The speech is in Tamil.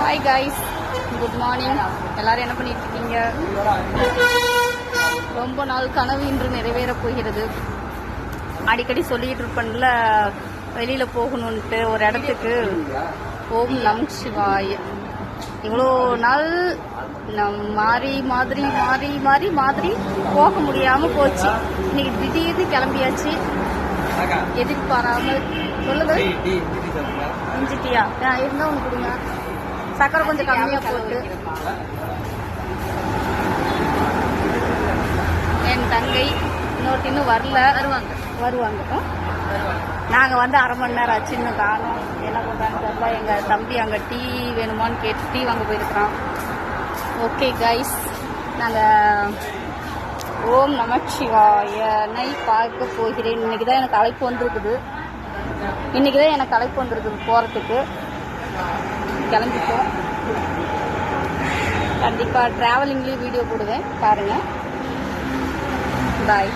Hi guys, good morning. எல்லாரும் என்ன பண்ணிட்டு இருக்கீங்க? ரொம்ப நாள் கனவு இன்று நிறைவேறப் போகிறது. அடிக்கடி சொல்லிட்டு இருப்பேன்ல, வெளியில போகணுன்ட்டு ஒரு இடத்துக்கு. ஓம் நம சிவாய. இவ்வளோ நாள் மாறி போக முடியாம போச்சு. இன்னைக்கு திடீர்னு கிளம்பியாச்சு. எதிர்பாராமல். சொல்லுங்க, இஞ்சிட்டியா இருந்தா ஒன்று கொடுங்க. சக்கரை கொஞ்சம் கம்மியா போட்டு. என் தங்கை இன்னும் வரல. வருவாங்க. நாங்கள் வந்து அரை மணி நேரம் ஆச்சு, இன்னும் காணும். என்ன பண்ணுறான்னு தெரியல. எங்கள் தம்பி அங்கே டீ வேணுமான்னு கேட்டு டீ வாங்க போயிருக்கிறான். ஓகே கைஸ், நாங்கள் ஓம் நம சிவாயனை பார்க்க போகிறேன். இன்னைக்கு தான் எனக்கு அழைப்பு வந்திருக்குது. போகிறதுக்கு. கிளம்பிப்போம். கண்டிப்பாக ட்ராவலிங்லேயும் வீடியோ போடுவேன், பாருங்கள். பாய்.